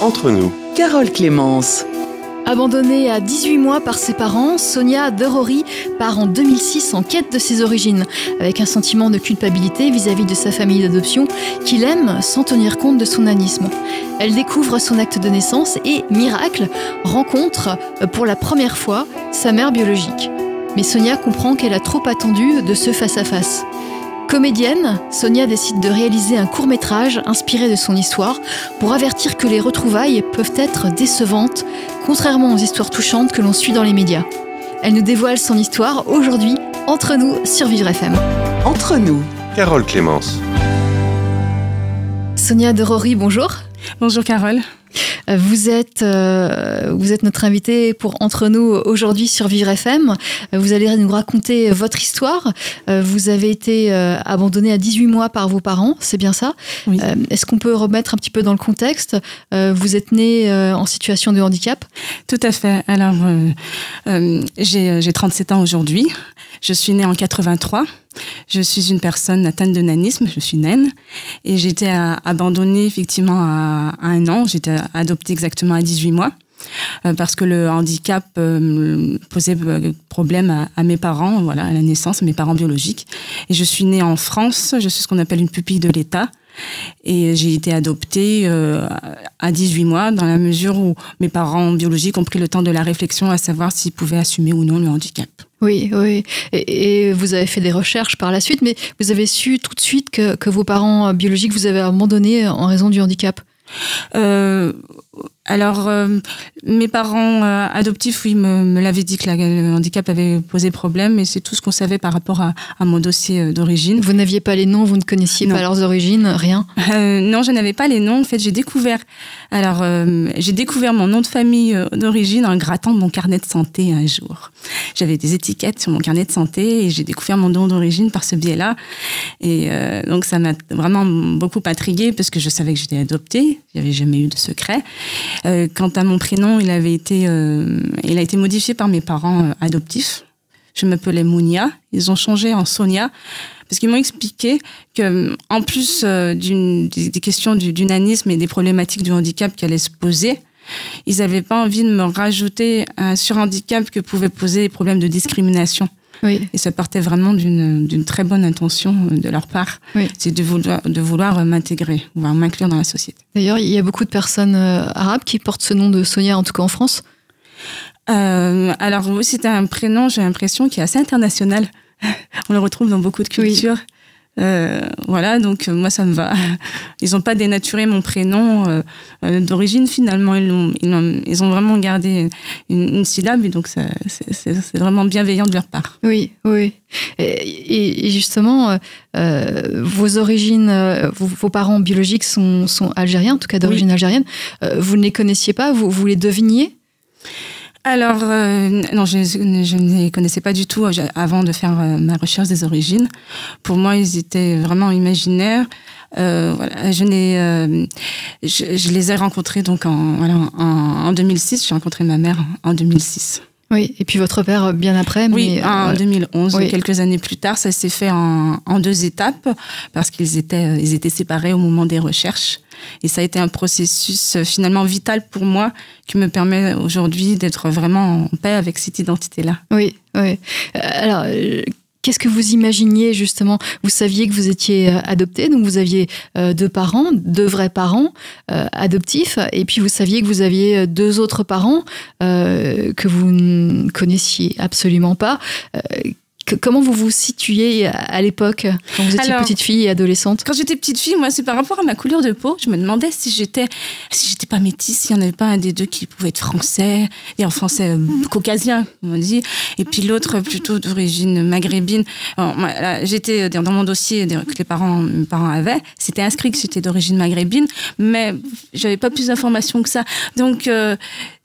Entre nous. Carole Clémence. Abandonnée à 18 mois par ses parents, Sonia De Rory part en 2006 en quête de ses origines, avec un sentiment de culpabilité vis-à-vis de sa famille d'adoption qu'il aime sans tenir compte de son nanisme. Elle découvre son acte de naissance et, miracle, rencontre pour la première fois sa mère biologique. Mais Sonia comprend qu'elle a trop attendu de ce face-à-face. Comédienne, Sonia décide de réaliser un court-métrage inspiré de son histoire pour avertir que les retrouvailles peuvent être décevantes, contrairement aux histoires touchantes que l'on suit dans les médias. Elle nous dévoile son histoire aujourd'hui, entre nous, sur Vivre FM. Entre nous. Carole Clémence. Sonia De Rory, bonjour. Bonjour Carole. Vous êtes notre invitée pour Entre nous aujourd'hui sur Vivre FM. Vous allez nous raconter votre histoire. Vous avez été abandonnée à 18 mois par vos parents, c'est bien ça? Oui. Est-ce qu'on peut remettre un petit peu dans le contexte? Vous êtes née en situation de handicap? Tout à fait. Alors, j'ai 37 ans aujourd'hui. Je suis née en 83. Je suis une personne atteinte de nanisme, je suis naine. Et j'ai été abandonnée effectivement à 1 an. J'ai été adoptée exactement à 18 mois. Parce que le handicap posait problème à mes parents, voilà, à la naissance, à mes parents biologiques. Et je suis née en France, je suis ce qu'on appelle une pupille de l'État. Et j'ai été adoptée à 18 mois dans la mesure où mes parents biologiques ont pris le temps de la réflexion à savoir s'ils pouvaient assumer ou non le handicap. Oui, oui. Et vous avez fait des recherches par la suite, mais vous avez su tout de suite que vos parents biologiques vous avaient abandonné en raison du handicap? Alors, mes parents adoptifs, oui, me l'avaient dit que le handicap avait posé problème, mais c'est tout ce qu'on savait par rapport à mon dossier d'origine. Vous n'aviez pas les noms, vous ne connaissiez pas leurs origines, rien? Non, je n'avais pas les noms. En fait, j'ai découvert mon nom de famille d'origine en grattant mon carnet de santé un jour. J'avais des étiquettes sur mon carnet de santé et j'ai découvert mon nom d'origine par ce biais-là. Et donc, ça m'a vraiment beaucoup intriguée parce que je savais que j'étais adoptée. Il n'y avait jamais eu de secret. Quant à mon prénom, il a été modifié par mes parents adoptifs. Je m'appelais Mounia. Ils ont changé en Sonia parce qu'ils m'ont expliqué que, en plus des questions du nanisme et des problématiques du handicap qui allaient se poser, ils n'avaient pas envie de me rajouter un surhandicap que pouvaient poser les problèmes de discrimination. Oui. Et ça partait vraiment d'une très bonne intention de leur part. Oui. C'est de vouloir m'intégrer, vouloir m'inclure dans la société. D'ailleurs, il y a beaucoup de personnes arabes qui portent ce nom de Sonia, en tout cas en France. Alors, oui, c'est un prénom, j'ai l'impression, qui est assez international. On le retrouve dans beaucoup de cultures. Oui. Voilà, donc moi ça me va. Ils n'ont pas dénaturé mon prénom d'origine finalement. Ils ont vraiment gardé une syllabe et donc c'est vraiment bienveillant de leur part. Oui, oui. Et justement, vos origines, vos parents biologiques sont algériens, en tout cas d'origine algérienne. Vous ne les connaissiez pas, vous les deviniez? Alors, non, je ne les connaissais pas du tout avant de faire ma recherche des origines. Pour moi, ils étaient vraiment imaginaires. Voilà, je les ai rencontrés donc en 2006. J'ai rencontré ma mère en 2006. Oui, et puis votre père bien après. Oui, en 2011, oui. Quelques années plus tard, ça s'est fait en 2 étapes parce qu'ils étaient séparés au moment des recherches. Et ça a été un processus finalement vital pour moi qui me permet aujourd'hui d'être vraiment en paix avec cette identité-là. Oui, oui. Alors, qu'est-ce que vous imaginiez justement? Vous saviez que vous étiez adopté, donc vous aviez 2 parents, 2 vrais parents adoptifs, et puis vous saviez que vous aviez 2 autres parents que vous ne connaissiez absolument pas. Comment vous vous situiez à l'époque, quand vous étiez petite fille et adolescente? Quand j'étais petite fille, moi, c'est par rapport à ma couleur de peau. Je me demandais si j'étais pas métisse, s'il n'y en avait pas un des 2 qui pouvait être français, et en français caucasien, on dit, et puis l'autre plutôt d'origine maghrébine. Alors, moi, là, j'étais dans mon dossier que mes parents avaient, c'était inscrit que j'étais d'origine maghrébine, mais j'avais pas plus d'informations que ça. Donc,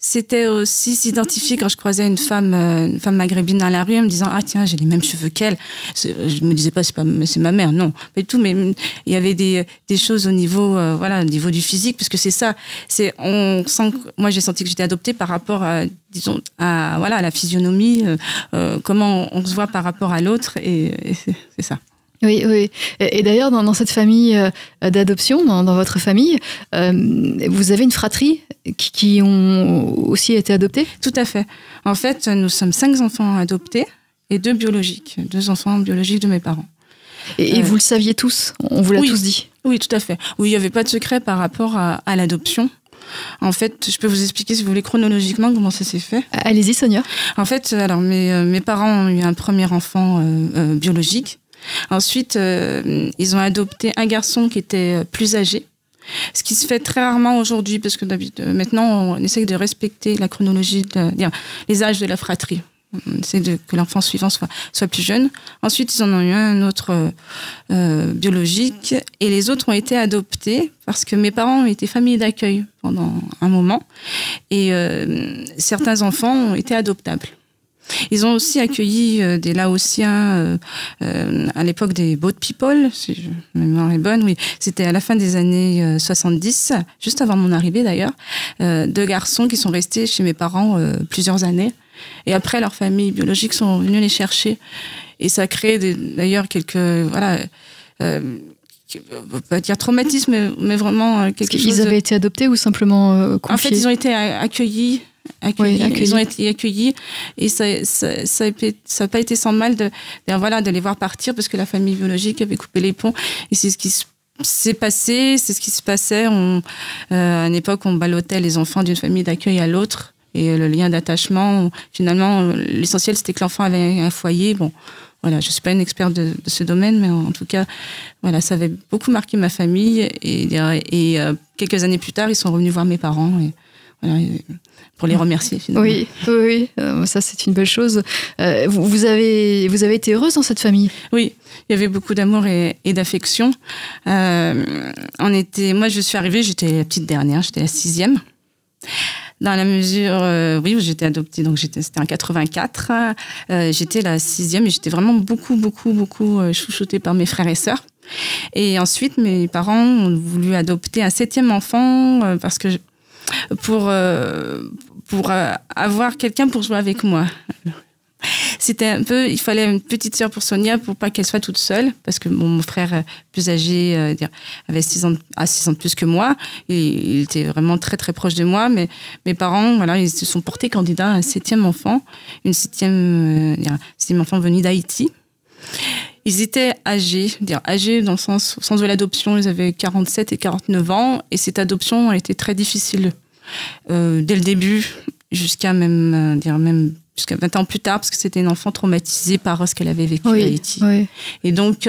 c'était aussi s'identifier quand je croisais une femme maghrébine dans la rue en me disant « Ah tiens, j'ai les mêmes cheveux qu'elle ». Je me disais pas c'est ma mère, non, pas du tout, mais il y avait des choses au niveau au niveau du physique, parce que c'est ça, moi j'ai senti que j'étais adoptée par rapport à la physionomie, comment on se voit par rapport à l'autre, et c'est ça. Oui, oui. Et d'ailleurs, dans cette famille d'adoption, dans votre famille, vous avez une fratrie qui ont aussi été adoptés ? Tout à fait. En fait, nous sommes 5 enfants adoptés et 2 biologiques, 2 enfants biologiques de mes parents. Et vous le saviez tous ? On vous l'a tous dit ? Oui, tout à fait. Oui, il n'y avait pas de secret par rapport à l'adoption. En fait, je peux vous expliquer, si vous voulez, chronologiquement, comment ça s'est fait. Allez-y, Sonia. En fait, alors, mes parents ont eu un premier enfant biologique. Ensuite, ils ont adopté un garçon qui était plus âgé. Ce qui se fait très rarement aujourd'hui, parce que maintenant, on essaye de respecter la chronologie, les âges de la fratrie. On essaie que l'enfant suivant soit plus jeune. Ensuite, ils en ont eu un autre biologique. Et les autres ont été adoptés parce que mes parents ont été famille d'accueil pendant un moment. Et certains enfants ont été adoptables. Ils ont aussi accueilli des Laotiens à l'époque des Boat People, si ma mémoire est bonne. Oui, c'était à la fin des années 70, juste avant mon arrivée d'ailleurs. 2 garçons qui sont restés chez mes parents plusieurs années. Et après, leurs familles biologiques sont venues les chercher. Et ça a créé d'ailleurs quelques... Voilà, pas dire traumatisme, mais vraiment quelque chose... Ils avaient été adoptés ou simplement confiés ? En fait, ils ont été accueillis. Ils ont été accueillis et ça n'a pas été sans mal de les voir partir parce que la famille biologique avait coupé les ponts. Et c'est ce qui s'est passé, c'est ce qui se passait. À une époque, on ballottait les enfants d'une famille d'accueil à l'autre. Et le lien d'attachement, finalement, l'essentiel, c'était que l'enfant avait un foyer. Bon, voilà, je ne suis pas une experte de ce domaine, mais en tout cas, voilà, ça avait beaucoup marqué ma famille. Et quelques années plus tard, ils sont revenus voir mes parents. Et, voilà, pour les remercier, finalement. Oui, ça, c'est une belle chose. Vous avez été heureuse dans cette famille ? Oui, il y avait beaucoup d'amour et d'affection. Moi, je suis arrivée, j'étais la petite dernière, j'étais la 6e. Dans la mesure, oui, où j'étais adoptée, donc c'était en 84. J'étais la 6e et j'étais vraiment beaucoup chouchoutée par mes frères et sœurs. Et ensuite, mes parents ont voulu adopter un 7e enfant parce que pour avoir quelqu'un pour jouer avec moi. C'était un peu, il fallait une petite sœur pour Sonia pour pas qu'elle soit toute seule, parce que mon frère plus âgé avait 6 ans de plus que moi. Il était vraiment très très proche de moi, mais mes parents, voilà, ils se sont portés candidats à un 7e enfant, un 7e enfant venu d'Haïti. Ils étaient âgés dans le sens de l'adoption, ils avaient 47 et 49 ans, et cette adoption a été très difficile dès le début, jusqu'à jusqu'à 20 ans plus tard, parce que c'était une enfant traumatisée par ce qu'elle avait vécu à Haïti. Oui. Et donc,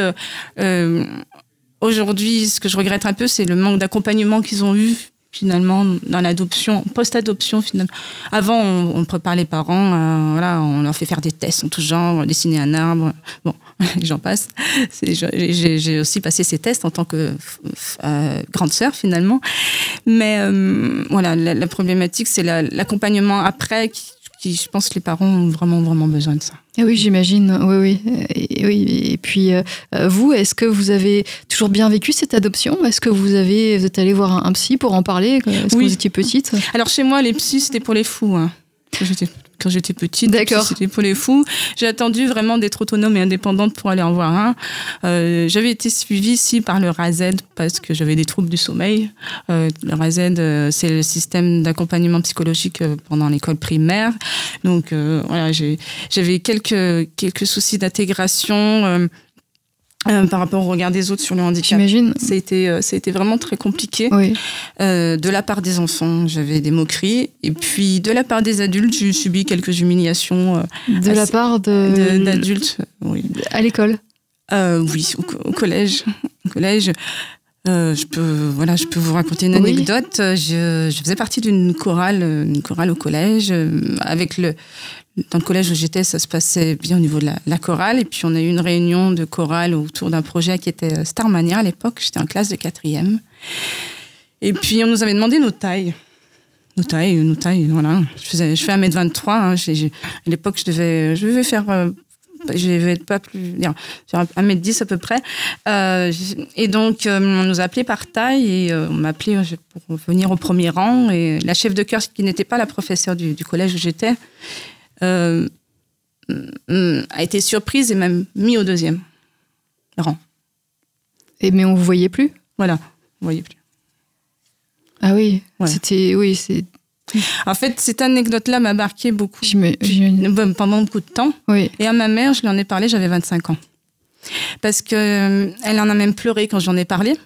aujourd'hui, ce que je regrette un peu, c'est le manque d'accompagnement qu'ils ont eu, finalement, dans l'adoption, post-adoption, finalement. Avant, on prépare les parents, voilà, on leur fait faire des tests en tout genre, dessiner un arbre, bon, j'en passe. J'ai aussi passé ces tests en tant que grande sœur, finalement. Mais voilà, la problématique, c'est l'accompagnement après qui, je pense, les parents ont vraiment besoin de ça. Et oui, j'imagine. Oui. Et puis, vous, est-ce que vous avez toujours bien vécu cette adoption ? Est-ce que vous êtes allé voir un psy pour en parler ? Est-ce que vous étiez petite ? Alors, chez moi, les psys, c'était pour les fous. Hein. Quand j'étais petite, c'était pour les fous. J'ai attendu vraiment d'être autonome et indépendante pour aller en voir un. J'avais été suivie ici par le RASED parce que j'avais des troubles du sommeil. Le RASED, c'est le système d'accompagnement psychologique pendant l'école primaire. Donc voilà, j'avais quelques soucis d'intégration. Par rapport au regard des autres sur le handicap. J'imagine. Ça a été vraiment très compliqué. Oui. De la part des enfants, j'avais des moqueries. Et puis, de la part des adultes, j'ai subi quelques humiliations. De la part d'adultes, oui. À l'école ? Oui, au collège. Je peux vous raconter une anecdote. Je faisais partie d'une chorale au collège. Dans le collège où j'étais, ça se passait bien au niveau de la chorale. Et puis, on a eu une réunion de chorale autour d'un projet qui était Starmania à l'époque. J'étais en classe de 4e. Et puis, on nous avait demandé nos tailles. Nos tailles, voilà. Je fais 1m23. Hein. À l'époque, je devais faire... je vais être pas plus... 1m10 à peu près. Et donc, on nous a appelés par taille et on m'a appelé pour venir au premier rang. Et la chef de chœur, qui n'était pas la professeure du collège où j'étais, a été surprise et m'a mis au 2e. rend. Mais on vous voyait plus? Voilà, vous voyez plus. Ah oui, Voilà. c'est... En fait, cette anecdote-là m'a marqué beaucoup pendant beaucoup de temps. Oui. Et à ma mère, je lui en ai parlé, j'avais 25 ans. Parce que elle en a même pleuré quand j'en ai parlé.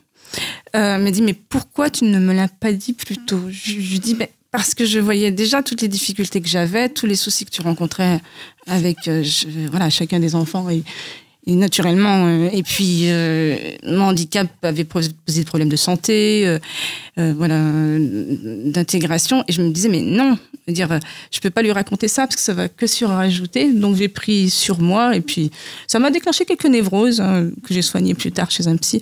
Elle m'a dit, mais pourquoi tu ne me l'as pas dit plus tôt? Je lui dis, parce que je voyais déjà toutes les difficultés que j'avais, tous les soucis que tu rencontrais avec chacun des enfants. Et naturellement, et puis mon handicap avait posé des problèmes de santé, d'intégration. Et je me disais, mais non, je peux pas lui raconter ça parce que ça va que surajouter. Donc j'ai pris sur moi et puis ça m'a déclenché quelques névroses que j'ai soignées plus tard chez un psy.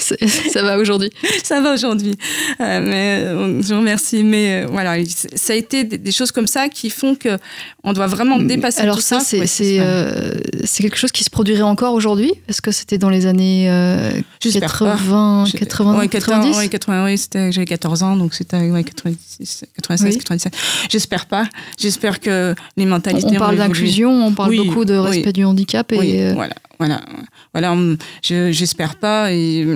Ça va aujourd'hui? Ça va aujourd'hui. Mais je vous remercie. Mais voilà, ça a été des choses comme ça qui font que on doit vraiment dépasser tout ça. Alors ça, c'est quelque chose qui se produirait encore aujourd'hui? Est-ce que c'était dans les années 80, 90? 80, oui, j'avais 14 ans, donc c'était 96, 97. J'espère pas. J'espère que les mentalités on parle d'inclusion, on parle beaucoup de respect du handicap. Voilà, j'espère pas. Et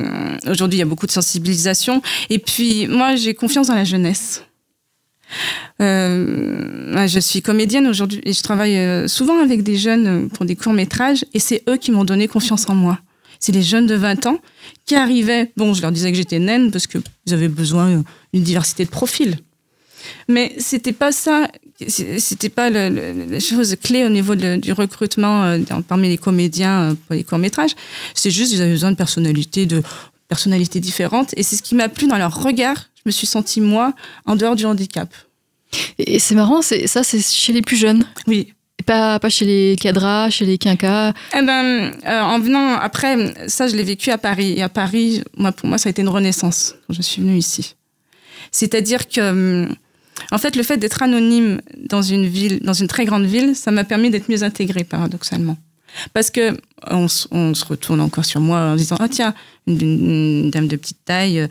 aujourd'hui, il y a beaucoup de sensibilisation. Et puis, moi, j'ai confiance dans la jeunesse. Je suis comédienne aujourd'hui et je travaille souvent avec des jeunes pour des courts-métrages et c'est eux qui m'ont donné confiance en moi. C'est les jeunes de 20 ans qui arrivaient. Bon, je leur disais que j'étais naine parce qu'ils avaient besoin d'une diversité de profils. Mais c'était pas ça, c'était pas la chose clé au niveau du recrutement parmi les comédiens pour les courts-métrages. C'est juste qu'ils avaient besoin de personnalités différentes et c'est ce qui m'a plu dans leur regard. Je me suis sentie, moi, en dehors du handicap. Et c'est marrant, c'est chez les plus jeunes. Oui. Et pas chez les cadras, chez les quinquas. En venant, après, ça, je l'ai vécu à Paris. Et à Paris, pour moi, ça a été une renaissance quand je suis venue ici. C'est-à-dire que, en fait, le fait d'être anonyme dans une très grande ville, ça m'a permis d'être mieux intégrée, paradoxalement. Parce que on se retourne encore sur moi en disant, ah tiens, une dame de petite taille,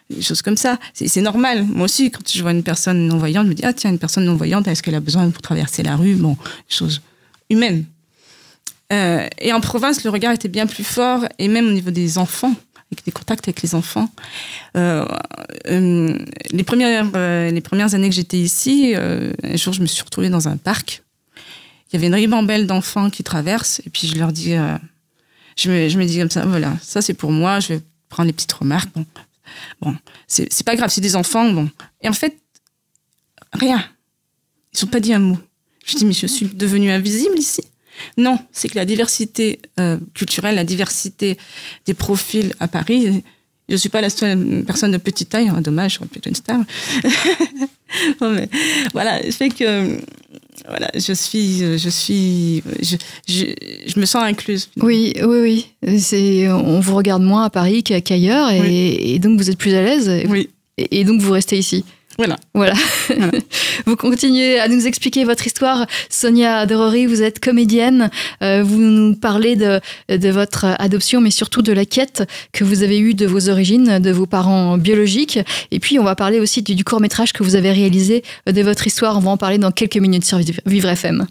des choses comme ça. C'est normal. Moi aussi, quand je vois une personne non-voyante, je me dis, ah tiens, une personne non-voyante, est-ce qu'elle a besoin pour traverser la rue? Bon, des choses humaines. Et en province, le regard était bien plus fort, et même au niveau des enfants, avec des contacts avec les enfants. Les premières années que j'étais ici, un jour, je me suis retrouvée dans un parc. Il y avait une ribambelle d'enfants qui traversent, et puis je leur dis, je me dis comme ça, voilà, ça c'est pour moi, je vais prendre les petites remarques. Bon, c'est pas grave, c'est des enfants, bon. Et en fait, rien. Ils n'ont pas dit un mot. Je dis, mais je suis devenue invisible ici? Non, c'est que la diversité culturelle, la diversité des profils à Paris, je ne suis pas la seule personne de petite taille, dommage, j'aurais pu être une star. Bon, mais voilà, ça fait que voilà, je me sens incluse. Oui. On vous regarde moins à Paris qu'ailleurs et donc vous êtes plus à l'aise. Oui. Et donc vous restez ici. Voilà. Vous continuez à nous expliquer votre histoire. Sonia Derory, vous êtes comédienne. Vous nous parlez de votre adoption, mais surtout de la quête que vous avez eue de vos origines, de vos parents biologiques. Et puis, on va parler aussi du court-métrage que vous avez réalisé de votre histoire. On va en parler dans quelques minutes sur Vivre FM.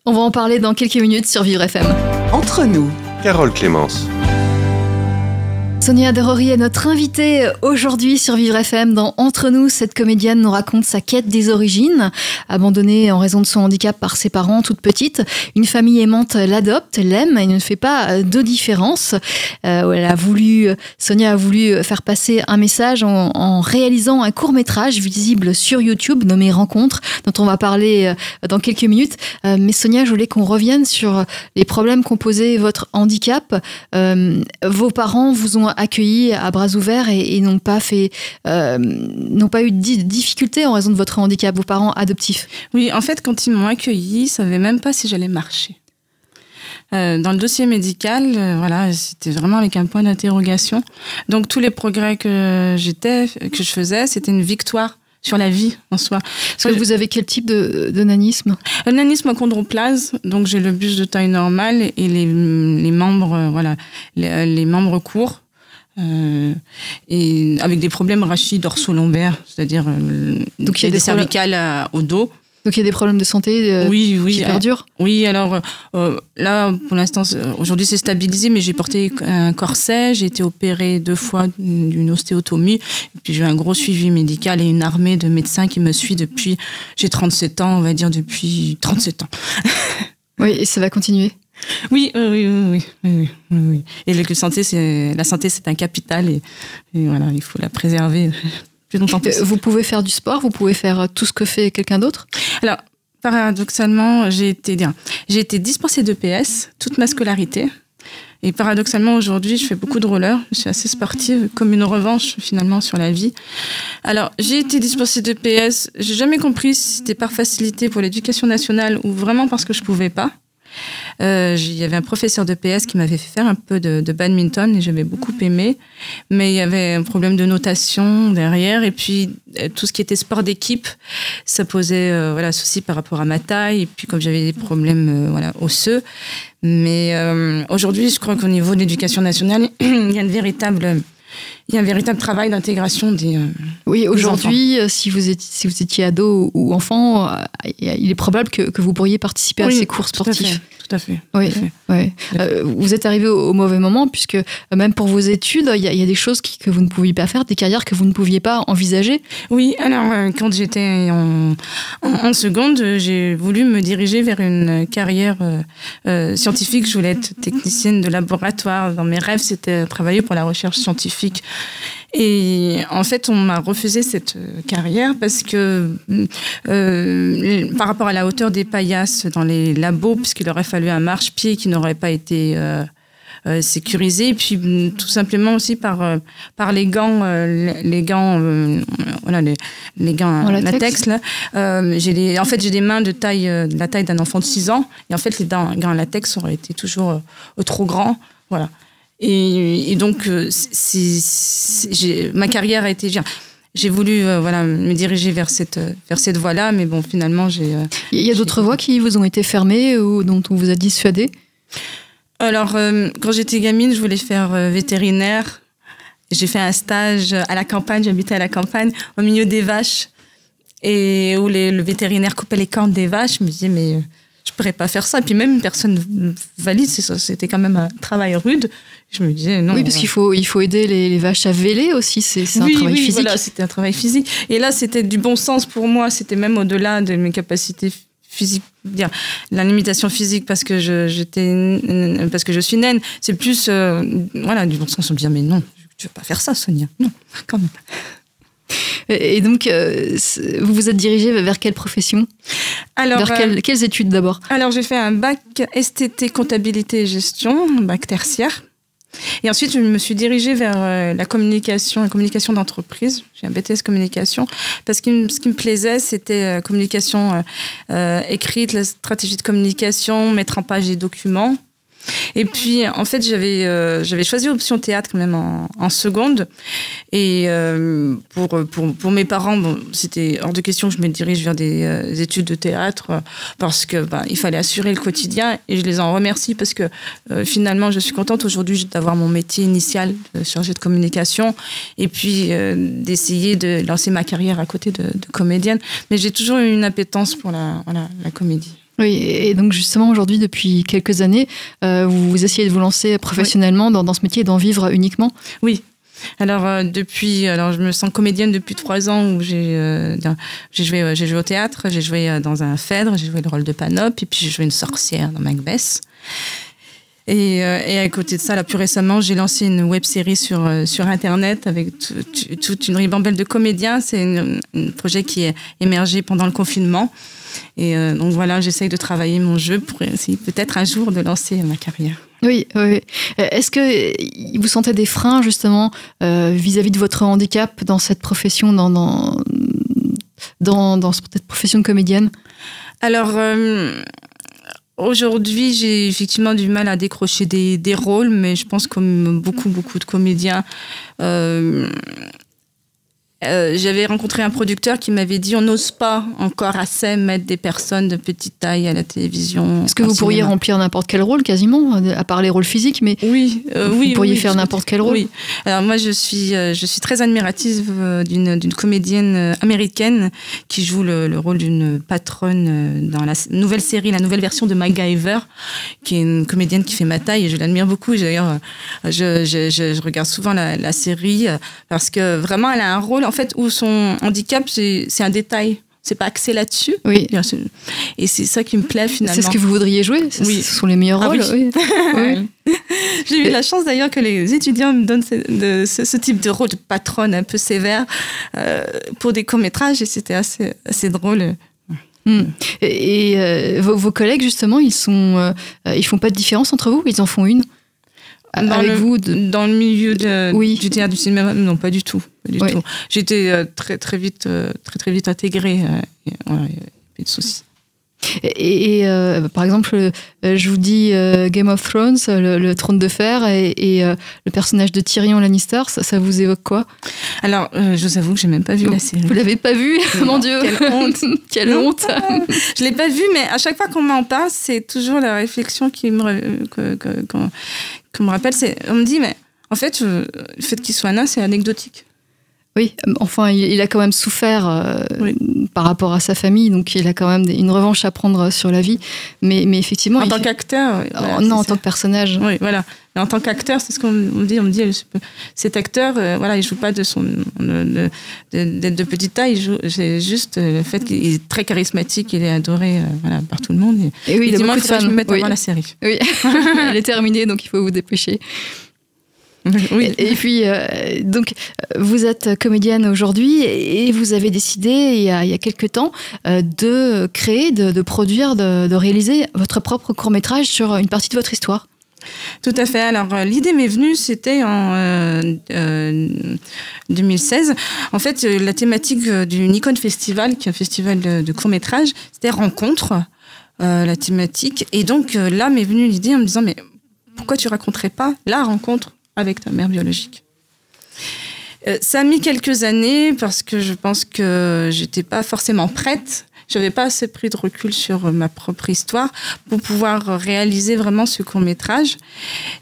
On va en parler dans quelques minutes sur Vivre FM. Entre nous. Carole Clémence. Sonia Derory est notre invitée aujourd'hui sur Vivre FM. Dans Entre nous, cette comédienne nous raconte sa quête des origines. Abandonnée en raison de son handicap par ses parents, toute petite, une famille aimante l'adopte, l'aime et ne fait pas de différence. Sonia a voulu faire passer un message en réalisant un court-métrage visible sur YouTube nommé Rencontre, dont on va parler dans quelques minutes. Mais Sonia, je voulais qu'on revienne sur les problèmes qu'ont posé votre handicap. Vos parents vous ont accueillis à bras ouverts et n'ont pas eu de difficultés en raison de votre handicap, vos parents adoptifs. Oui, en fait, quand ils m'ont accueillie, ils ne savaient même pas si j'allais marcher. Dans le dossier médical, c'était vraiment avec un point d'interrogation. Donc, tous les progrès que je faisais, c'était une victoire sur la vie en soi. Parce que vous avez quel type de nanisme? Un nanisme achondroplase, donc j'ai le buste de taille normale et les membres, les membres courts. Et avec des problèmes rachis dorsaux-lombaires, c'est-à-dire donc il y a des cervicales au dos. Donc il y a des problèmes de santé qui perdurent. Oui, alors là, pour l'instant, aujourd'hui c'est stabilisé, mais j'ai porté un corset, j'ai été opérée 2 fois d'une ostéotomie, et puis j'ai un gros suivi médical et une armée de médecins qui me suit depuis, j'ai 37 ans, on va dire depuis 37 ans. Oui, et ça va continuer. Oui. Et la santé, c'est un capital et voilà, il faut la préserver. Vous pouvez faire du sport, vous pouvez faire tout ce que fait quelqu'un d'autre? Alors, paradoxalement, j'ai été dispensée d'EPS toute ma scolarité. Et paradoxalement, aujourd'hui, je fais beaucoup de roller. Je suis assez sportive, comme une revanche, finalement, sur la vie. Alors, j'ai été dispensée d'EPS. J'ai jamais compris si c'était par facilité pour l'éducation nationale ou vraiment parce que je pouvais pas. Il y avait un professeur de PS qui m'avait fait faire un peu de badminton et j'avais beaucoup aimé, mais il y avait un problème de notation derrière et puis tout ce qui était sport d'équipe, ça posait souci par rapport à ma taille et puis comme j'avais des problèmes osseux. Mais aujourd'hui, je crois qu'au niveau de l'éducation nationale, il y a un véritable travail d'intégration des Oui, aujourd'hui, si vous étiez ado ou enfant, il est probable que vous pourriez participer à ces cours sportifs. Tout à fait. Oui. Vous êtes arrivé au mauvais moment, puisque même pour vos études, il y a des choses que vous ne pouviez pas faire, des carrières que vous ne pouviez pas envisager. Oui, alors quand j'étais en seconde, j'ai voulu me diriger vers une carrière scientifique. Je voulais être technicienne de laboratoire. Dans mes rêves, c'était travailler pour la recherche scientifique. Et en fait, on m'a refusé cette carrière parce que par rapport à la hauteur des paillasses dans les labos, puisqu'il aurait fallu un marchepied qui n'aurait pas été sécurisé, et puis tout simplement aussi par les gants, les gants en latex là. J'ai des mains de la taille d'un enfant de 6 ans, et en fait les gants en latex auraient été toujours trop grands, voilà. Et donc, ma carrière a été... J'ai voulu me diriger vers cette voie-là, mais bon, finalement, Il y a d'autres voies qui vous ont été fermées ou dont on vous a dissuadé? Alors, quand j'étais gamine, je voulais faire vétérinaire. J'ai fait un stage à la campagne, j'habitais à la campagne, au milieu des vaches, et où le vétérinaire coupait les cornes des vaches. Je me disais, mais... je pourrais pas faire ça. Et puis même une personne valide, c'était quand même un travail rude. Je me disais non. Oui, parce qu'il faut aider les vaches à véler aussi. C'est un travail physique. Voilà, c'était un travail physique. Et là, c'était du bon sens pour moi. C'était même au-delà de mes capacités physiques, la limitation physique parce que je suis naine. C'est plus du bon sens. On me dit mais non, tu veux pas faire ça, Sonia. Non, quand même. Et donc, vous vous êtes dirigée vers quelle profession? Alors, vers quelles études d'abord? Alors, j'ai fait un bac STT, comptabilité et gestion, un bac tertiaire. Et ensuite, je me suis dirigée vers la communication d'entreprise. J'ai un BTS communication. Parce que ce qui me plaisait, c'était communication écrite, la stratégie de communication, mettre en page les documents. Et puis, en fait, j'avais choisi option théâtre quand même en seconde. Et pour mes parents, bon, c'était hors de question que je me dirige vers des études de théâtre parce que il fallait assurer le quotidien. Et je les en remercie parce que finalement, je suis contente aujourd'hui d'avoir mon métier initial de chargée de communication et puis d'essayer de lancer ma carrière à côté de comédienne. Mais j'ai toujours eu une appétence pour la comédie. Oui, et donc justement aujourd'hui, depuis quelques années, vous essayez de vous lancer professionnellement dans ce métier et d'en vivre uniquement? Oui. Alors je me sens comédienne depuis 3 ans où j'ai joué au théâtre, j'ai joué dans un Phèdre, j'ai joué le rôle de Panope et puis j'ai joué une sorcière dans Macbeth. Et à côté de ça, là, plus récemment, j'ai lancé une web-série sur Internet avec toute une ribambelle de comédiens. C'est un projet qui est émergé pendant le confinement. Et donc voilà, j'essaye de travailler mon jeu pour essayer peut-être un jour de lancer ma carrière. Oui. Est-ce que vous sentez des freins justement vis-à-vis de votre handicap dans cette profession, dans cette profession de comédienne? Alors... aujourd'hui, j'ai effectivement du mal à décrocher des rôles, mais je pense comme beaucoup de comédiens, j'avais rencontré un producteur qui m'avait dit on n'ose pas encore assez mettre des personnes de petite taille à la télévision. Est-ce que vous pourriez remplir n'importe quel rôle quasiment, à part les rôles physiques, mais oui, vous pourriez faire n'importe quel rôle? Oui. Alors moi je suis très admirative d'une comédienne américaine qui joue le rôle d'une patronne dans la nouvelle série, la nouvelle version de MacGyver, qui est une comédienne qui fait ma taille et je l'admire beaucoup. D'ailleurs, je regarde souvent la série parce que vraiment elle a un rôle en fait où son handicap c'est un détail. C'est pas axé là-dessus. Oui. Et c'est ça qui me plaît finalement. C'est ce que vous voudriez jouer? Oui. Ce sont les meilleurs rôles. Oui. Oui. J'ai eu la chance d'ailleurs que les étudiants me donnent ce type de rôle de patronne un peu sévère pour des courts-métrages et c'était assez drôle. Et vos collègues justement, ils font pas de différence entre vous? Ils en font une? Dans le milieu du théâtre, du cinéma, non, pas du tout. Tout. J'ai été très vite intégrée. Voilà, il n'y a pas de souci. Et par exemple, je vous dis Game of Thrones, le trône de fer, et le personnage de Tyrion Lannister, ça vous évoque quoi? Alors, je vous avoue que j'ai même pas vu la série. Vous l'avez pas vue? Mon Dieu, quelle honte! Quelle honte! Je l'ai pas vue, mais à chaque fois qu'on m'en parle, c'est toujours la réflexion qu'on me rappelle. On me dit, mais en fait, le fait qu'il soit nain, c'est anecdotique. Oui, enfin, il a quand même souffert par rapport à sa famille, donc il a quand même une revanche à prendre sur la vie. Mais effectivement... En tant qu'acteur... Voilà, non, en tant que personnage. Oui, voilà. Mais en tant qu'acteur, c'est ce qu'on me dit. On me dit, cet acteur, voilà, il joue pas d'être de petite taille. C'est juste le fait qu'il est très charismatique, il est adoré par tout le monde. Et oui, il a beaucoup de fans. Je me mette avant la série. Oui, elle est terminée, donc il faut vous dépêcher. Oui. Et puis, donc, vous êtes comédienne aujourd'hui et vous avez décidé, il y a quelques temps, de créer, de produire, de réaliser votre propre court-métrage sur une partie de votre histoire. Tout à fait. Alors, l'idée m'est venue, c'était en 2016. En fait, la thématique du Nikon Festival, qui est un festival de court-métrage, c'était rencontre, la thématique. Et donc, là m'est venue l'idée en me disant, mais pourquoi tu raconterais pas la rencontre avec ta mère biologique? Ça a mis quelques années parce que je pense que j'étais pas forcément prête. J'avais pas assez pris de recul sur ma propre histoire pour pouvoir réaliser vraiment ce court-métrage.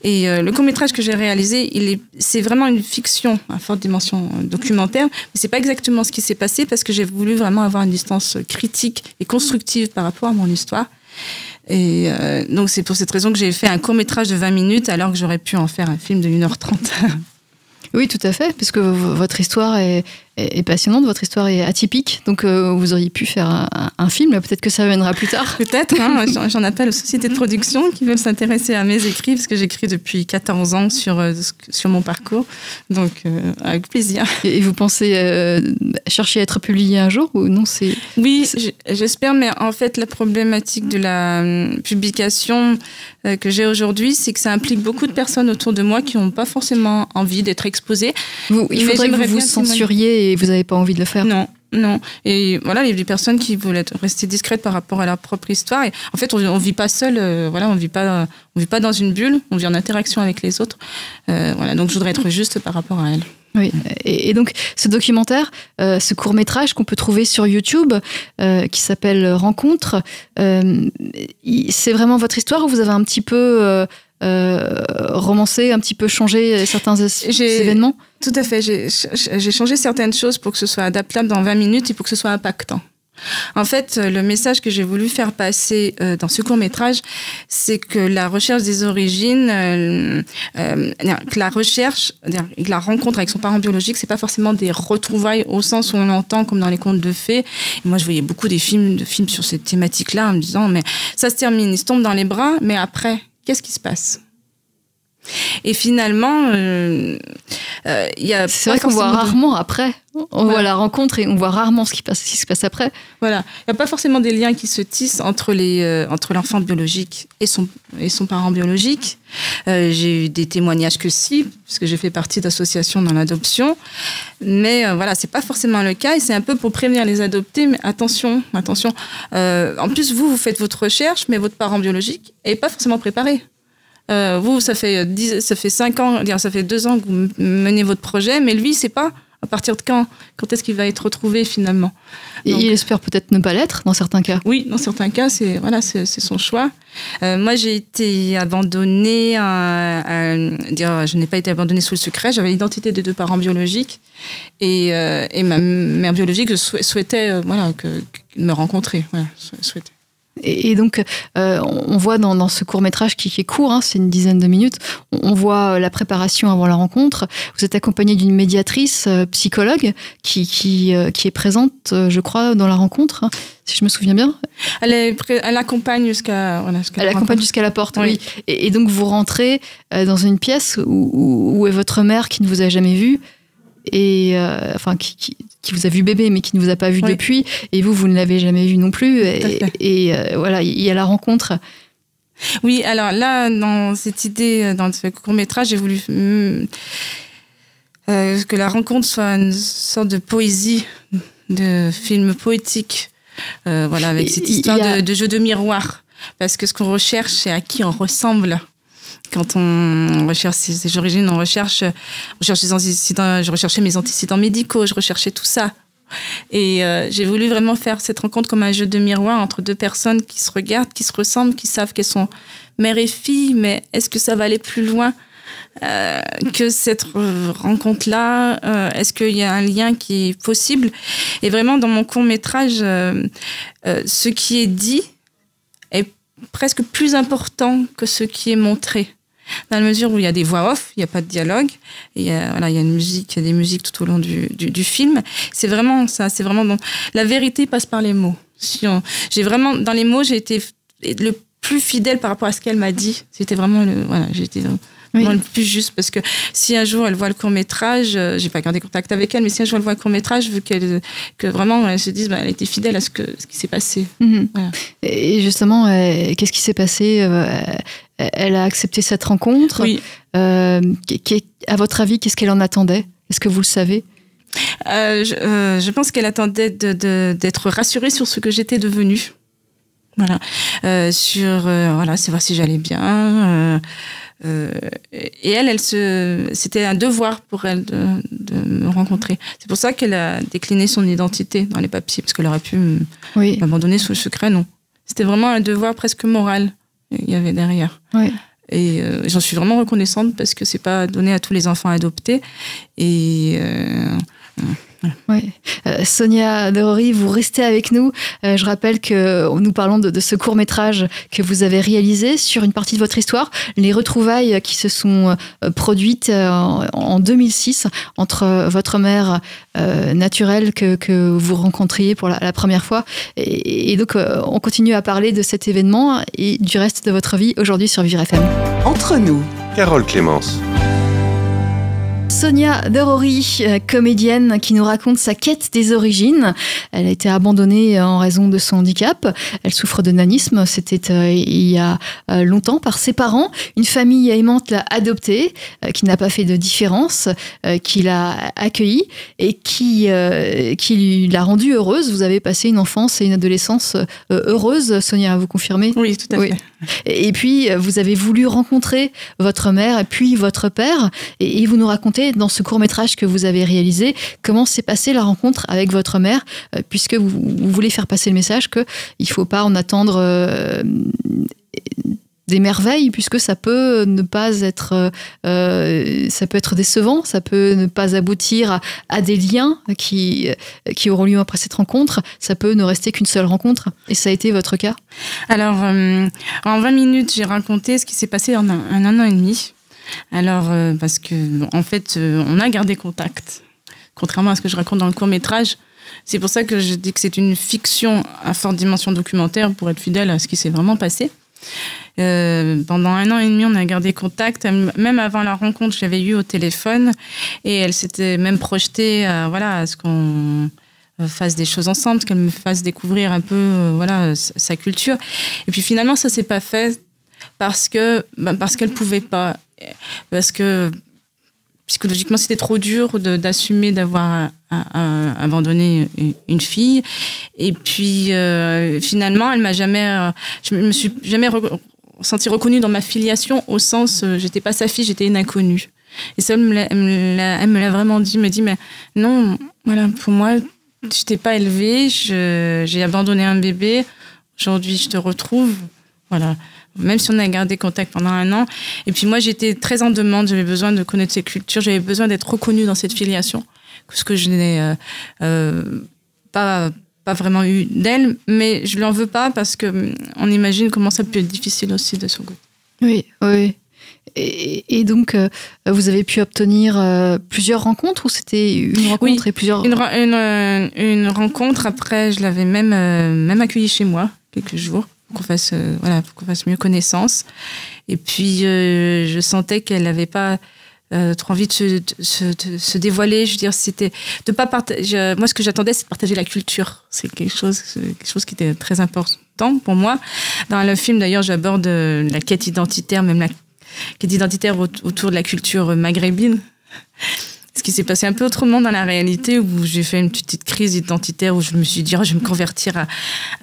Et le court-métrage que j'ai réalisé, c'est vraiment une fiction à forte dimension documentaire, mais c'est pas exactement ce qui s'est passé parce que j'ai voulu vraiment avoir une distance critique et constructive par rapport à mon histoire. Et donc c'est pour cette raison que j'ai fait un court-métrage de 20 minutes alors que j'aurais pu en faire un film de 1h30. Oui, tout à fait, parce que votre histoire est passionnante, votre histoire est atypique, donc vous auriez pu faire un film, peut-être que ça viendra plus tard. Peut-être, hein, j'en appelle aux sociétés de production qui veulent s'intéresser à mes écrits, parce que j'écris depuis 14 ans sur mon parcours, donc avec plaisir. Et vous pensez chercher à être publié un jour ou non? Oui, j'espère, mais en fait la problématique de la publication que j'ai aujourd'hui, c'est que ça implique beaucoup de personnes autour de moi qui n'ont pas forcément envie d'être exposées. Il faudrait que vous vous censuriez et vous n'avez pas envie de le faire. Non. Et voilà, il y a des personnes qui veulent rester discrètes par rapport à leur propre histoire. Et en fait, on vit pas seul. On vit pas dans une bulle. On vit en interaction avec les autres. Voilà. Donc, je voudrais être juste par rapport à elle. Oui. Et donc, ce documentaire, ce court-métrage qu'on peut trouver sur YouTube, qui s'appelle Rencontre, c'est vraiment votre histoire ou vous avez un petit peu romancé, un petit peu changé certains événements? Tout à fait. J'ai changé certaines choses pour que ce soit adaptable dans 20 minutes et pour que ce soit impactant. En fait, le message que j'ai voulu faire passer dans ce court-métrage, c'est que la recherche des origines, que la recherche, que la rencontre avec son parent biologique, c'est pas forcément des retrouvailles au sens où on l'entend comme dans les contes de fées. Et moi, je voyais beaucoup de films sur cette thématique-là en me disant, mais ça se termine, il se tombe dans les bras, mais après, qu'est-ce qui se passe? Et finalement, c'est vrai qu'on voit rarement après. On voit la rencontre et on voit rarement ce qui se passe après. Voilà, il n'y a pas forcément des liens qui se tissent entre l'enfant biologique et son parent biologique. J'ai eu des témoignages que si, parce que j'ai fait partie d'associations dans l'adoption, mais voilà, c'est pas forcément le cas et c'est un peu pour prévenir les adoptés. Mais attention. En plus, vous faites votre recherche, mais votre parent biologique n'est pas forcément préparé. Vous, ça fait 5 ans, ça fait 2 ans que vous menez votre projet, mais lui, c'est pas partir de quand est-ce qu'il va être retrouvé finalement? Et il espère peut-être ne pas l'être dans certains cas. Oui, dans certains cas, c'est son choix. Moi, j'ai été abandonnée, je n'ai pas été abandonnée sous le secret. J'avais l'identité des 2 parents biologiques et ma mère biologique souhaitait me rencontrer. Voilà, souhaitait. Et donc, on voit dans ce court-métrage qui est court, hein, c'est une dizaine de minutes, on voit la préparation avant la rencontre. Vous êtes accompagné d'une médiatrice psychologue qui est présente, je crois, dans la rencontre, hein, si je me souviens bien. Elle accompagne jusqu'à la porte, oui. Oui. Et donc, vous rentrez dans une pièce où est votre mère qui ne vous a jamais vu, et qui vous a vu bébé mais qui ne vous a pas vu depuis, et vous ne l'avez jamais vu non plus, et voilà, il y a la rencontre. Oui, alors là, dans cette idée, dans ce court-métrage, j'ai voulu que la rencontre soit une sorte de poésie, de film poétique, avec cette histoire de jeu de miroir, parce que ce qu'on recherche, c'est à qui on ressemble. Quand on recherche ses origines, je recherchais mes antécédents médicaux, je recherchais tout ça. Et j'ai voulu vraiment faire cette rencontre comme un jeu de miroir entre 2 personnes qui se regardent, qui se ressemblent, qui savent qu'elles sont mère et fille, mais est-ce que ça va aller plus loin que cette rencontre-là? Est-ce qu'il y a un lien qui est possible? Et vraiment, dans mon court-métrage, ce qui est dit est presque plus important que ce qui est montré. Dans la mesure où il y a des voix off, il n'y a pas de dialogue, et il y a une musique, il y a des musiques tout au long du film. C'est vraiment ça, c'est vraiment la vérité passe par les mots. Dans les mots, j'ai été le plus fidèle par rapport à ce qu'elle m'a dit. C'était vraiment j'ai été vraiment le plus juste, parce que si un jour elle voit le court-métrage, j'ai pas gardé contact avec elle, mais si un jour elle voit le court-métrage, je veux que vraiment elle se dise elle était fidèle à ce qui s'est passé. Mm-hmm. Voilà. Et justement, qu'est-ce qui s'est passé? Elle a accepté cette rencontre. Oui. À votre avis, qu'est-ce qu'elle en attendait? Est-ce que vous le savez? Je pense qu'elle attendait d'être rassurée sur ce que j'étais devenue. Voilà. Savoir si j'allais bien. Et c'était un devoir pour elle de me rencontrer. C'est pour ça qu'elle a décliné son identité dans les papiers, parce qu'elle aurait pu m'abandonner sous le secret. Non. C'était vraiment un devoir presque moral qu'il y avait derrière. Oui. Et j'en suis vraiment reconnaissante, parce que c'est pas donné à tous les enfants adoptés. Et Ouais. Sonia Derory, vous restez avec nous. Je rappelle que nous parlons de ce court-métrage que vous avez réalisé sur une partie de votre histoire, les retrouvailles qui se sont produites en 2006 entre votre mère naturelle que vous rencontriez pour la première fois. Et donc, on continue à parler de cet événement et du reste de votre vie aujourd'hui sur Vivre FM. Entre nous, Carole Clémence. Sonia Derory, comédienne qui nous raconte sa quête des origines. Elle a été abandonnée en raison de son handicap. Elle souffre de nanisme. C'était il y a longtemps par ses parents. Une famille aimante l'a adoptée, qui n'a pas fait de différence, qui l'a accueillie et qui l'a rendue heureuse. Vous avez passé une enfance et une adolescence heureuse, Sonia, vous confirmez? Oui, tout à fait. Et puis, vous avez voulu rencontrer votre mère et puis votre père. Et vous nous racontez dans ce court-métrage que vous avez réalisé comment s'est passée la rencontre avec votre mère, puisque vous voulez faire passer le message qu'il ne faut pas en attendre des merveilles, puisque ça peut ne pas être ça peut être décevant, ça peut ne pas aboutir à des liens qui auront lieu après cette rencontre, ça peut ne rester qu'une seule rencontre, et ça a été votre cas. Alors en 20 minutes j'ai raconté ce qui s'est passé en un an et demi. Alors parce que en fait on a gardé contact, contrairement à ce que je raconte dans le court-métrage. C'est pour ça que je dis que c'est une fiction à forte dimension documentaire, pour être fidèle à ce qui s'est vraiment passé. Pendant un an et demi, on a gardé contact. Même avant la rencontre, je l'avais eu au téléphone et elle s'était même projetée à ce qu'on fasse des choses ensemble, qu'elle me fasse découvrir un peu sa culture. Et puis finalement, ça s'est pas fait parce qu'elle pouvait pas, parce que psychologiquement, c'était trop dur d'assumer d'avoir abandonné une fille. Et puis, finalement, je me suis jamais sentie reconnue dans ma filiation, au sens, j'étais pas sa fille, j'étais une inconnue. Et ça, elle me l'a vraiment dit. Elle me dit, mais non, voilà, pour moi, je t'ai pas élevée, j'ai abandonné un bébé. Aujourd'hui, je te retrouve. Voilà. Même si on a gardé contact pendant 1 an. Et puis moi, j'étais très en demande. J'avais besoin de connaître ces cultures. J'avais besoin d'être reconnue dans cette filiation. Ce que je n'ai pas vraiment eu d'elle. Mais je lui en veux pas parce que on imagine comment ça peut être difficile aussi de son côté. Oui, oui. Et donc, vous avez pu obtenir plusieurs rencontres ou c'était une rencontre et plusieurs... Une rencontre. Après, je l'avais même accueillie chez moi quelques jours pour qu'on fasse mieux connaissance. Et puis, je sentais qu'elle n'avait pas trop envie de se dévoiler. Je veux dire, c'était de pas partager. Moi, ce que j'attendais, c'est de partager la culture. C'est quelque chose qui était très important pour moi. Dans le film, d'ailleurs, j'aborde la quête identitaire, même la quête identitaire autour de la culture maghrébine. Ce qui s'est passé un peu autrement dans la réalité, où j'ai fait une petite crise identitaire, où je me suis dit, je vais me convertir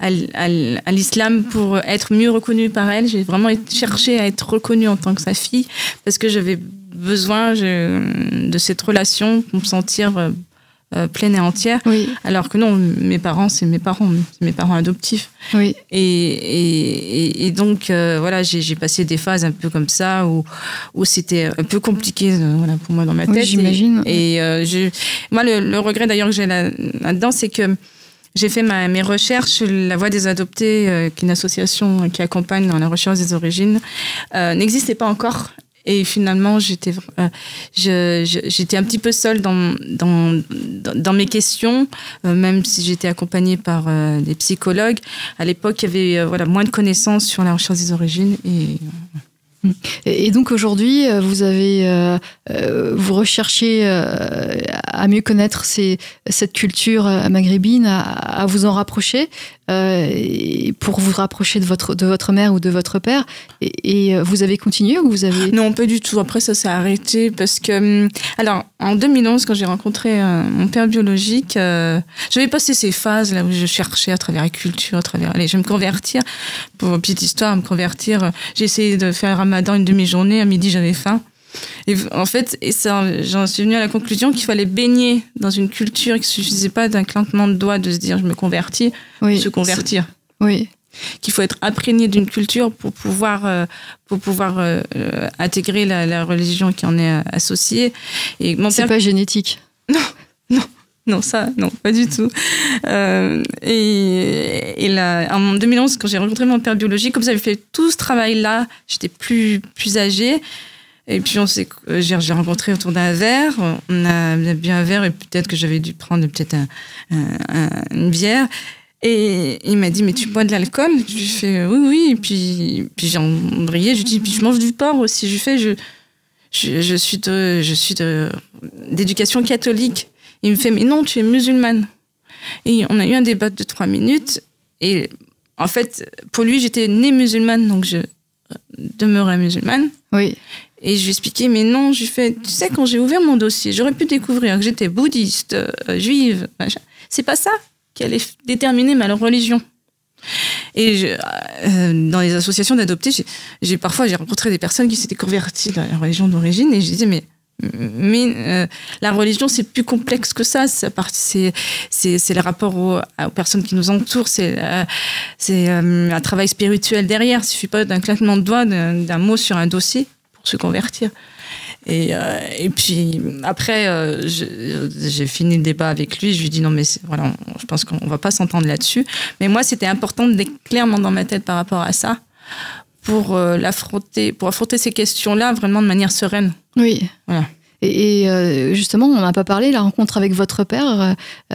à l'islam pour être mieux reconnue par elle. J'ai vraiment cherché à être reconnue en tant que sa fille, parce que j'avais besoin de cette relation pour me sentir pleine et entière. Oui. Alors que non, mes parents, c'est mes parents adoptifs. Oui. Et donc, voilà, j'ai passé des phases un peu comme ça, où c'était un peu compliqué pour moi dans ma tête. Oui, j'imagine. Moi, le regret d'ailleurs que j'ai là-dedans, c'est que j'ai fait mes recherches. La Voix des Adoptés, qui est une association qui accompagne dans la recherche des origines, n'existait pas encore. Et finalement, j'étais un petit peu seule dans mes questions, même si j'étais accompagnée par des psychologues. À l'époque, il y avait moins de connaissances sur la recherche des origines. Et donc aujourd'hui, vous recherchez à mieux connaître cette culture maghrébine, à vous en rapprocher, pour vous rapprocher de votre mère ou de votre père. Et vous avez continué ou vous avez... Non, pas du tout. Après, ça s'est arrêté parce que... Alors, en 2011, quand j'ai rencontré mon père biologique, j'avais passé ces phases là où je cherchais à travers la culture, allez, je vais me convertir. Pour une petite histoire, me convertir, j'ai essayé de faire un ramadan une demi-journée, à midi, j'avais faim. Et en fait, j'en suis venue à la conclusion qu'il fallait baigner dans une culture, qu'il ne suffisait pas d'un clinquement de doigts de se dire je me convertis, se convertir. Oui. Qu'il faut être imprégné d'une culture pour pouvoir intégrer la religion qui en est associée. Et c'est pas génétique. Non, ça, non, pas du tout. Et là, en 2011, quand j'ai rencontré mon père biologique, comme ça, j'avais fait tout ce travail-là, j'étais plus âgée. Et puis, j'ai rencontré autour d'un verre. On a bu un verre et peut-être que j'avais dû prendre une bière. Et il m'a dit, mais tu bois de l'alcool? Je lui ai fait, oui. Et puis j'ai embrayé. Je lui ai dit, puis je mange du porc aussi. Je lui ai fait, je suis d'éducation catholique. Il me fait, mais non, tu es musulmane. Et on a eu un débat de 3 minutes. Et en fait, pour lui, j'étais née musulmane, donc je demeurais musulmane. Oui. Et je lui ai expliqué, mais non, je lui ai fait, tu sais, quand j'ai ouvert mon dossier, j'aurais pu découvrir que j'étais bouddhiste, juive, machin. C'est pas ça qui allait déterminer ma religion. Et dans les associations d'adoptés, j'ai rencontré des personnes qui s'étaient converties à la religion d'origine, et je disais, mais la religion, c'est plus complexe que ça. C'est le rapport aux personnes qui nous entourent, c'est un travail spirituel derrière. Il ne suffit pas d'un claquement de doigts, d'un mot sur un dossier pour se convertir. Et puis après, j'ai fini le débat avec lui. Je lui ai dit non, mais voilà, je pense qu'on ne va pas s'entendre là-dessus. Mais moi, c'était important d'être clairement dans ma tête par rapport à ça, pour affronter ces questions-là vraiment de manière sereine. Oui. Voilà. Et justement, on n'a pas parlé, la rencontre avec votre père,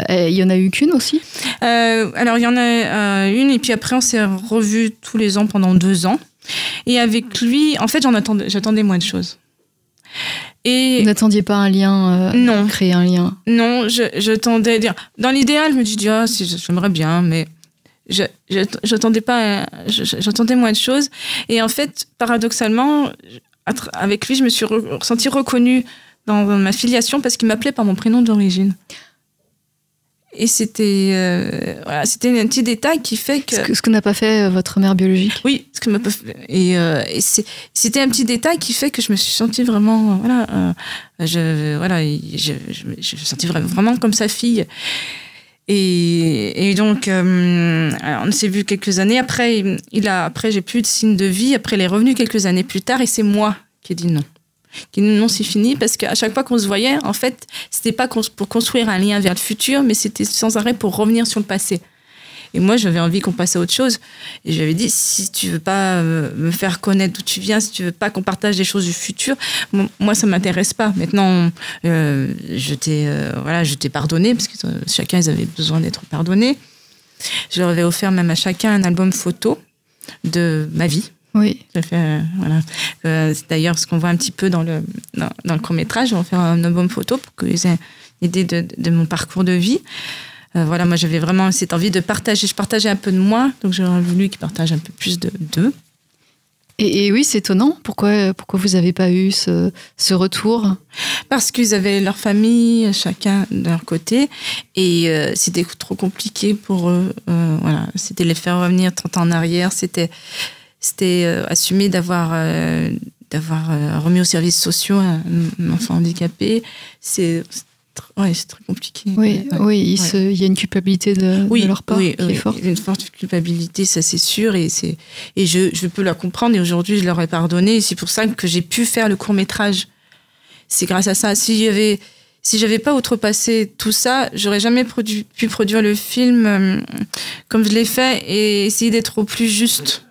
il y en a eu qu'une aussi? Alors, il y en a une, et puis après, on s'est revus tous les ans pendant 2 ans. Et avec lui, en fait, j'attendais moins de choses. Et vous n'attendiez pas un lien, non. Créer un lien? Non, je tendais à dire... Dans l'idéal, je me dis, si j'aimerais bien, mais... J'attendais moins de choses. Et en fait, paradoxalement, avec lui, je me suis ressentie reconnue dans ma filiation parce qu'il m'appelait par mon prénom d'origine. Et c'était un petit détail qui fait que... Ce que n'a pas fait votre mère biologique. Oui, et c'était un petit détail qui fait que je me suis sentie vraiment... je me suis sentie vraiment comme sa fille. Et donc, on s'est vu quelques années. Après, j'ai plus de signe de vie. Après, il est revenu quelques années plus tard et c'est moi qui ai dit non. Non, c'est fini, parce qu'à chaque fois qu'on se voyait, en fait, c'était pas pour construire un lien vers le futur, mais c'était sans arrêt pour revenir sur le passé. Et moi, j'avais envie qu'on passe à autre chose. Et je lui avais dit, si tu veux pas me faire connaître d'où tu viens, si tu veux pas qu'on partage des choses du futur, moi, ça m'intéresse pas. Maintenant, je t'ai pardonné, parce que chacun, ils avaient besoin d'être pardonnés. Je leur avais offert même à chacun un album photo de ma vie. Oui. J'ai fait, c'est d'ailleurs ce qu'on voit un petit peu dans le court-métrage. On va faire un album photo pour qu'ils aient une idée de mon parcours de vie. Moi, j'avais vraiment cette envie de partager. Je partageais un peu de moi, donc j'aurais voulu qu'ils partagent un peu plus d'eux. Et oui, c'est étonnant. Pourquoi vous n'avez pas eu ce retour ? Parce qu'ils avaient leur famille, chacun de leur côté, et c'était trop compliqué pour eux. C'était les faire revenir 30 ans en arrière. C'était assumer d'avoir remis aux services sociaux un enfant handicapé. C'est très compliqué. Oui, il y a une culpabilité de leur part qui est forte. Il y a une forte culpabilité, ça c'est sûr, et je peux la comprendre, et aujourd'hui je leur ai pardonné, et c'est pour ça que j'ai pu faire le court-métrage. C'est grâce à ça. Si j'avais pas outrepassé tout ça, j'aurais jamais pu produire le film comme je l'ai fait, et essayer d'être au plus juste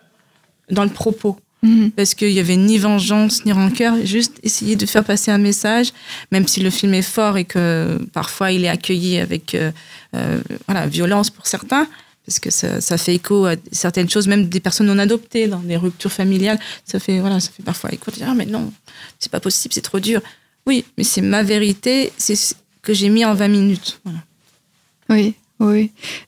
dans le propos. Parce qu'il n'y avait ni vengeance, ni rancœur, juste essayer de faire passer un message, même si le film est fort et que parfois il est accueilli avec violence pour certains, parce que ça fait écho à certaines choses, même des personnes non adoptées, dans des ruptures familiales, ça fait parfois écho de dire « Ah mais non, c'est pas possible, c'est trop dur ». Oui, mais c'est ma vérité, c'est ce que j'ai mis en 20 minutes. Voilà. Oui.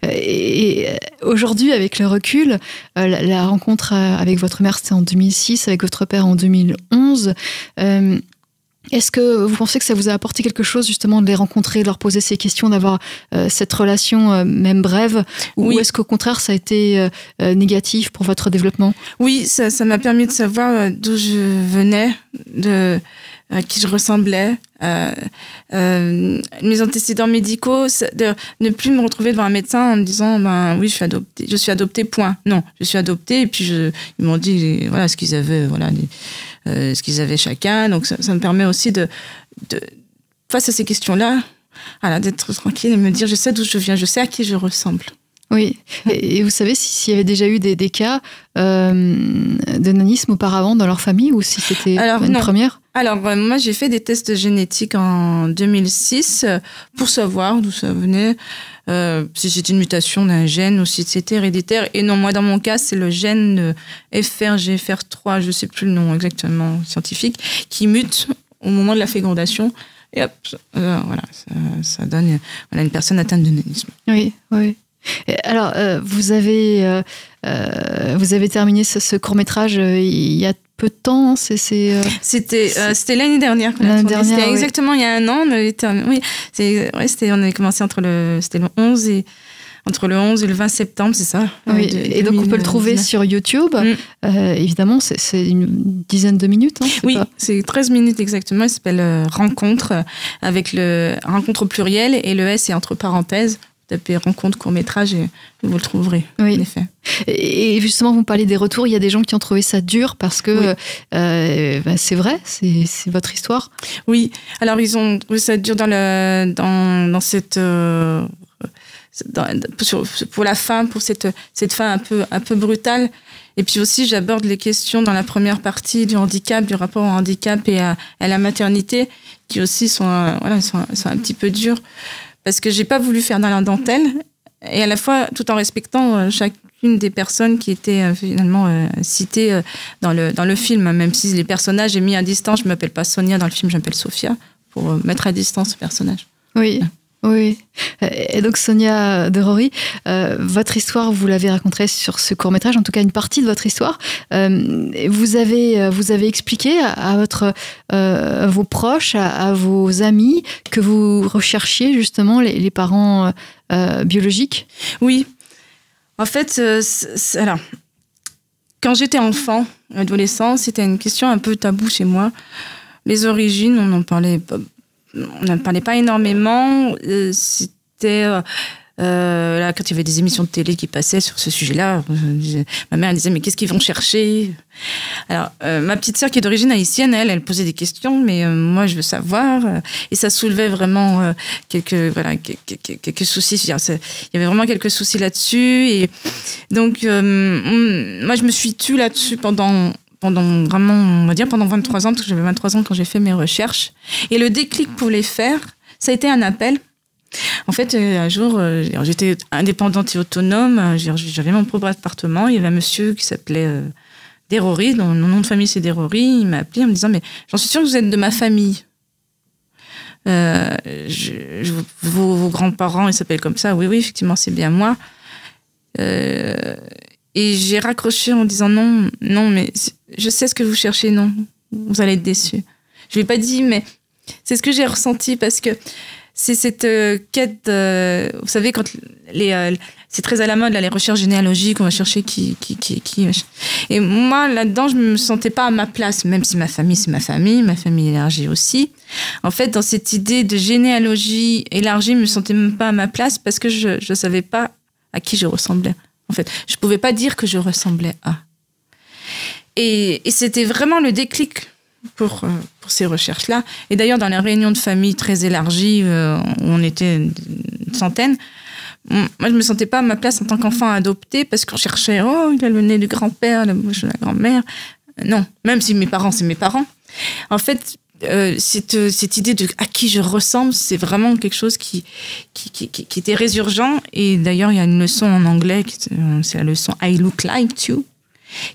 Et aujourd'hui, avec le recul, la rencontre avec votre mère, c'était en 2006, avec votre père en 2011. Est-ce que vous pensez que ça vous a apporté quelque chose, justement, de les rencontrer, de leur poser ces questions, d'avoir cette relation, même brève, ou est-ce qu'au contraire, ça a été négatif pour votre développement ? Oui, ça m'a permis de savoir d'où je venais, à qui je ressemblais, mes antécédents médicaux, de ne plus me retrouver devant un médecin en me disant oui, je suis adoptée, point. Non, je suis adoptée, et puis ils m'ont dit ce qu'ils avaient, ce qu'ils avaient chacun. Donc ça me permet aussi de face à ces questions-là, d'être tranquille et me dire je sais d'où je viens, je sais à qui je ressemble. Oui, et vous savez s'il y avait déjà eu des cas de nanisme auparavant dans leur famille, ou si c'était une première ? Alors, moi, j'ai fait des tests génétiques en 2006 pour savoir d'où ça venait, si c'était une mutation d'un gène ou si c'était héréditaire. Et non, moi, dans mon cas, c'est le gène FRGFR3, je ne sais plus le nom exactement scientifique, qui mute au moment de la fécondation. Et hop, ça donne une personne atteinte de nanisme. Oui. Alors, vous avez terminé ce court-métrage il y a peu de temps, C'était l'année dernière qu'on a tourné. C'était exactement il y a un an. On avait commencé entre le 11 et le 20 septembre, c'est ça. Oui, et donc on peut le trouver sur YouTube. Évidemment, c'est une dizaine de minutes. C'est 13 minutes exactement. Il s'appelle Rencontre, avec le rencontre au pluriel, et le S est entre parenthèses. Tapez rencontre court-métrage et vous le trouverez, en effet. Et justement, vous parlez des retours. Il y a des gens qui ont trouvé ça dur parce que c'est vrai, c'est votre histoire. Oui, alors ils ont trouvé ça dur dans cette... pour la fin, pour cette fin un peu brutale. Et puis aussi, j'aborde les questions dans la première partie du handicap, du rapport au handicap et à la maternité, qui aussi sont un petit peu dures. Parce que j'ai pas voulu faire dans la dentelle, et à la fois tout en respectant chacune des personnes qui étaient finalement citées dans le film, même si les personnages j'ai mis à distance. Je m'appelle pas Sonia dans le film, je m'appelle Sophia, pour mettre à distance ce personnage. Oui. Oui. Et donc Sonia Derory, votre histoire, vous l'avez racontée sur ce court-métrage, en tout cas une partie de votre histoire. Vous avez expliqué à vos proches, à vos amis, que vous recherchiez justement les parents biologiques. Oui. En fait, alors, quand j'étais enfant, adolescent, c'était une question un peu taboue chez moi. Les origines, on n'en parlait pas énormément. C'était là, quand il y avait des émissions de télé qui passaient sur ce sujet-là, ma mère disait mais qu'est-ce qu'ils vont chercher? Alors ma petite sœur qui est d'origine haïtienne, elle posait des questions, mais moi je veux savoir, et ça soulevait vraiment quelques soucis. Il y avait vraiment quelques soucis là-dessus, et donc moi je me suis tue là-dessus pendant vraiment, on va dire, pendant 23 ans, parce que j'avais 23 ans quand j'ai fait mes recherches. Et le déclic pour les faire, ça a été un appel. En fait, un jour, j'étais indépendante et autonome, j'avais mon propre appartement, il y avait un monsieur qui s'appelait Derory, dont mon nom de famille c'est Derory, il m'a appelé en me disant « Mais j'en suis sûre que vous êtes de ma famille. Vos grands-parents, ils s'appellent comme ça. Oui, effectivement, c'est bien moi. » Et j'ai raccroché en disant non, mais je sais ce que vous cherchez, non, vous allez être déçus. Je lui ai pas dit, mais c'est ce que j'ai ressenti, parce que c'est cette quête, vous savez, quand c'est très à la mode, là, les recherches généalogiques, on va chercher qui. Et moi, là-dedans, je me sentais pas à ma place, même si ma famille, c'est ma famille élargie aussi. En fait, dans cette idée de généalogie élargie, je me sentais même pas à ma place, parce que je savais pas à qui je ressemblais. En fait, je pouvais pas dire que je ressemblais à. Et c'était vraiment le déclic pour ces recherches-là. Et d'ailleurs, dans les réunions de famille très élargies, où on était une centaine, moi, je me sentais pas à ma place en tant qu'enfant adopté, parce qu'on cherchait, il a le nez du grand-père, la bouche de la grand-mère. Non, même si mes parents, c'est mes parents. En fait, cette idée de à qui je ressemble, c'est vraiment quelque chose qui était résurgent. Et d'ailleurs, il y a une leçon en anglais, c'est la leçon I look like you,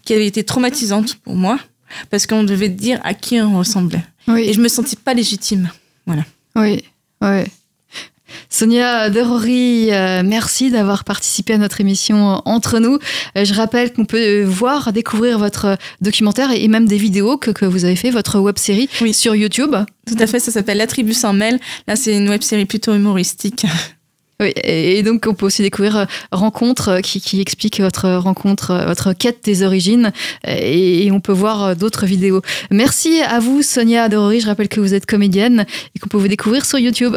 qui avait été traumatisante pour moi, parce qu'on devait dire à qui on ressemblait. Oui. Et je me sentais pas légitime. Voilà. Oui. Sonia Derory, merci d'avoir participé à notre émission Entre nous. Je rappelle qu'on peut découvrir votre documentaire et même des vidéos que vous avez fait, votre web-série sur YouTube. Tout à fait, ça s'appelle La tribu sans mêle. Là, c'est une web-série plutôt humoristique. Oui, et donc on peut aussi découvrir Rencontre qui explique votre rencontre, votre quête des origines, et on peut voir d'autres vidéos. Merci à vous, Sonia Derory. Je rappelle que vous êtes comédienne et qu'on peut vous découvrir sur YouTube.